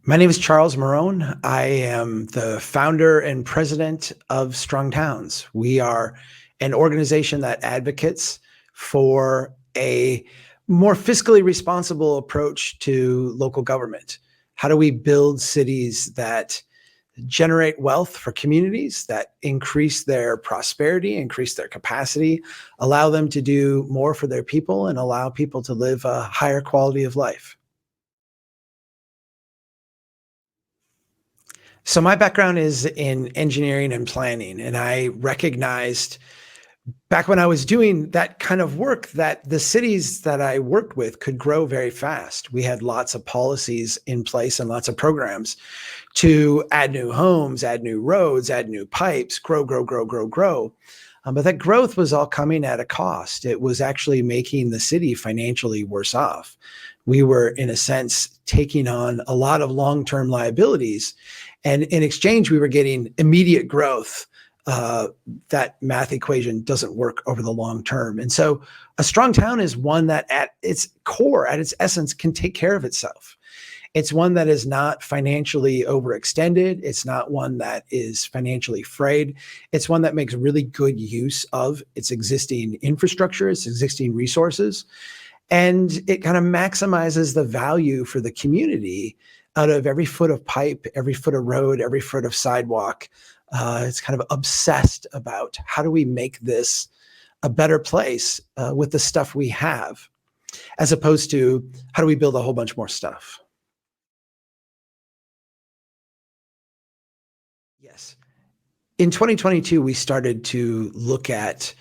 My name is Charles Marohn. I am the founder and president of Strong Towns. We are an organization that advocates for a more fiscally responsible approach to local government. How do we build cities that generate wealth for communities, that increase their prosperity, increase their capacity, allow them to do more for their people, and allow people to live a higher quality of life? So my background is in engineering and planning, and I recognized back when I was doing that kind of work that the cities that I worked with could grow very fast. We had lots of policies in place and lots of programs to add new homes, add new roads, add new pipes, grow, grow, grow, grow, grow. But that growth was all coming at a cost. It was actually making the city financially worse off. We were, in a sense, taking on a lot of long-term liabilities. And in exchange, we were getting immediate growth. That math equation doesn't work over the long term. And so a strong town is one that at its core, at its essence, can take care of itself. It's one that is not financially overextended. It's not one that is financially frayed. It's one that makes really good use of its existing infrastructure, its existing resources, and it kind of maximizes the value for the community out of every foot of pipe, every foot of road, every foot of sidewalk. It's kind of obsessed about how do we make this a better place with the stuff we have, as opposed to how do we build a whole bunch more stuff. Yes. In 2022, we started to look at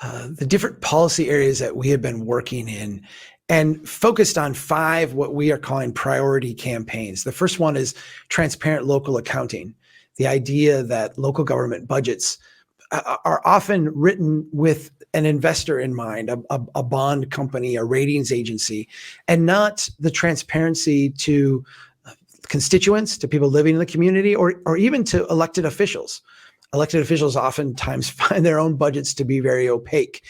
the different policy areas that we have been working in and focused on five what we are calling priority campaigns. The first one is transparent local accounting, the idea that local government budgets are often written with an investor in mind, a bond company, a ratings agency, and not the transparency to constituents, to people living in the community, or even to elected officials. Elected officials oftentimes find their own budgets to be very opaque.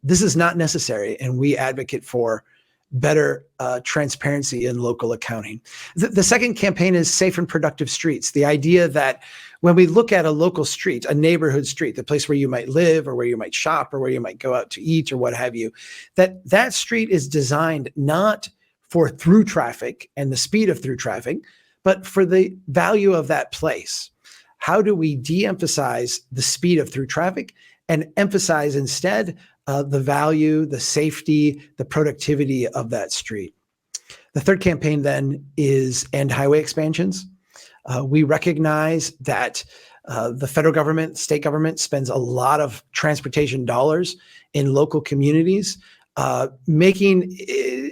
This is not necessary, and we advocate for better transparency in local accounting. The second campaign is safe and productive streets. The idea that when we look at a local street, a neighborhood street, the place where you might live or where you might shop or where you might go out to eat or what have you, that street is designed not for through traffic and the speed of through traffic, but for the value of that place. How do we de-emphasize the speed of through traffic and emphasize instead the value, the safety, the productivity of that street? The third campaign then is end highway expansions. We recognize that the federal government, state government spends a lot of transportation dollars in local communities, making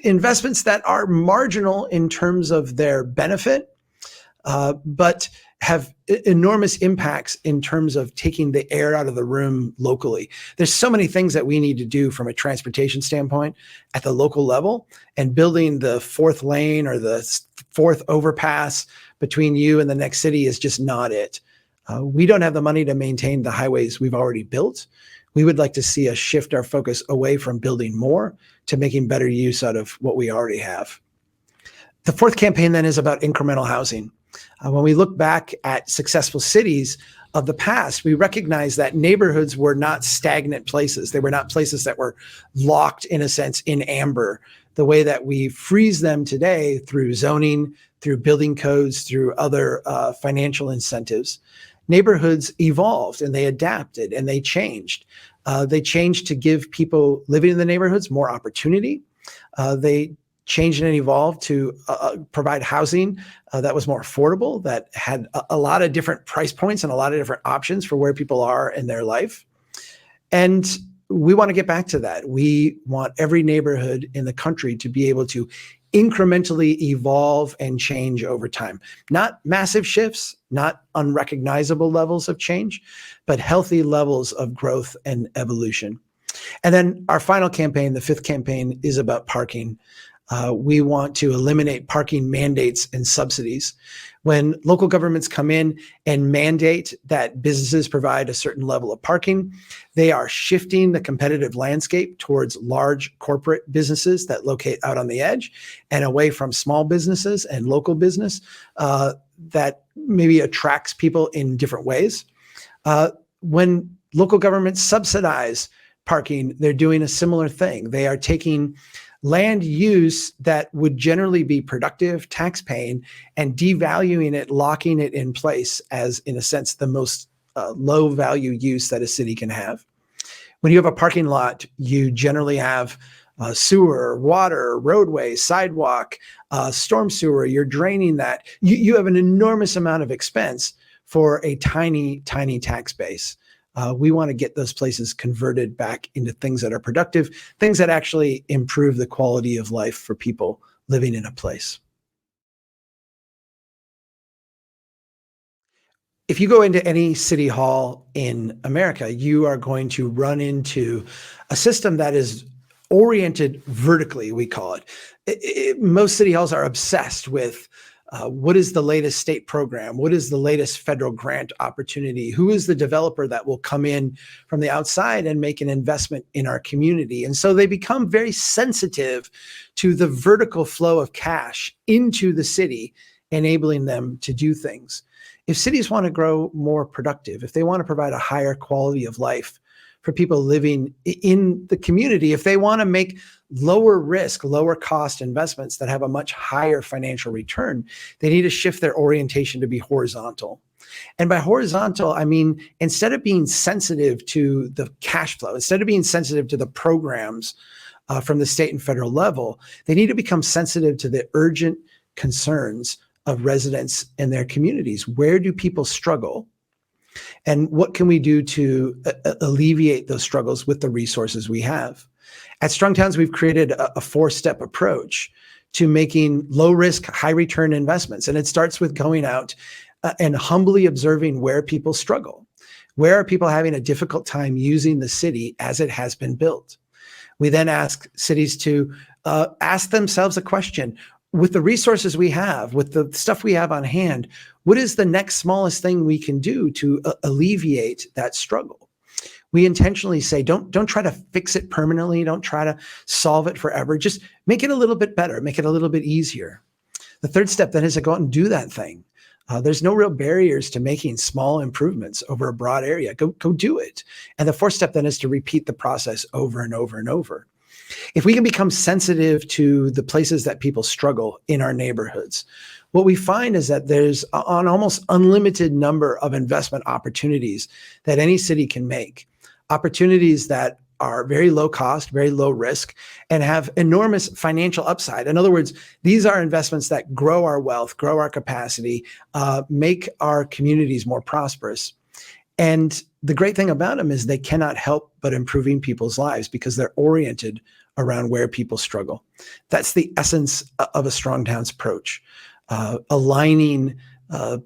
investments that are marginal in terms of their benefit, but have enormous impacts in terms of taking the air out of the room locally. There's so many things that we need to do from a transportation standpoint at the local level, and building the fourth lane or the fourth overpass between you and the next city is just not it. We don't have the money to maintain the highways we've already built. We would like to see us shift our focus away from building more to making better use out of what we already have. The fourth campaign then is about incremental housing. When we look back at successful cities of the past, we recognize that neighborhoods were not stagnant places. They were not places that were locked, in a sense, in amber, the way that we freeze them today through zoning, through building codes, through other financial incentives. Neighborhoods evolved and they adapted and they changed. They changed to give people living in the neighborhoods more opportunity. They changed and evolved to provide housing that was more affordable, that had a lot of different price points and a lot of different options for where people are in their life. And we want to get back to that. We want every neighborhood in the country to be able to incrementally evolve and change over time. Not massive shifts, not unrecognizable levels of change, but healthy levels of growth and evolution. And then our final campaign, the fifth campaign, is about parking. We want to eliminate parking mandates and subsidies. When local governments come in and mandate that businesses provide a certain level of parking, they are shifting the competitive landscape towards large corporate businesses that locate out on the edge and away from small businesses and local business that maybe attracts people in different ways. When local governments subsidize parking, they're doing a similar thing. They are taking land use that would generally be productive, tax-paying, and devaluing it, locking it in place as, in a sense, the most low-value use that a city can have. When you have a parking lot, you generally have sewer, water, roadway, sidewalk, storm sewer. You're draining that. You have an enormous amount of expense for a tiny, tiny tax base. We want to get those places converted back into things that are productive, things that actually improve the quality of life for people living in a place. If you go into any city hall in America, you are going to run into a system that is oriented vertically, we call it. Most city halls are obsessed with what is the latest state program? What is the latest federal grant opportunity? Who is the developer that will come in from the outside and make an investment in our community? And so they become very sensitive to the vertical flow of cash into the city, enabling them to do things. If cities want to grow more productive, if they want to provide a higher quality of life for people living in the community, if they want to make lower risk, lower cost investments that have a much higher financial return, they need to shift their orientation to be horizontal. And by horizontal, I mean, instead of being sensitive to the cash flow, instead of being sensitive to the programs from the state and federal level, they need to become sensitive to the urgent concerns of residents in their communities. Where do people struggle? And what can we do to alleviate those struggles with the resources we have? At Strong Towns, we've created a four-step approach to making low-risk, high-return investments. And it starts with going out and humbly observing where people struggle. Where are people having a difficult time using the city as it has been built? We then ask cities to ask themselves a question. With the resources we have, with the stuff we have on hand, what is the next smallest thing we can do to alleviate that struggle? We intentionally say, don't try to fix it permanently. Don't try to solve it forever. Just make it a little bit better, make it a little bit easier. The third step then is to go out and do that thing. There's no real barriers to making small improvements over a broad area. Go do it. And the fourth step then is to repeat the process over and over and over. If we can become sensitive to the places that people struggle in our neighborhoods, what we find is that there's an almost unlimited number of investment opportunities that any city can make. Opportunities that are very low cost, very low risk, and have enormous financial upside. In other words, these are investments that grow our wealth, grow our capacity, make our communities more prosperous. And the great thing about them is they cannot help but improving people's lives because they're oriented around where people struggle. That's the essence of a Strong Towns approach, aligning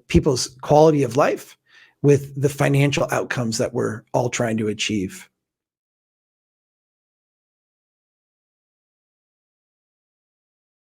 people's quality of life with the financial outcomes that we're all trying to achieve.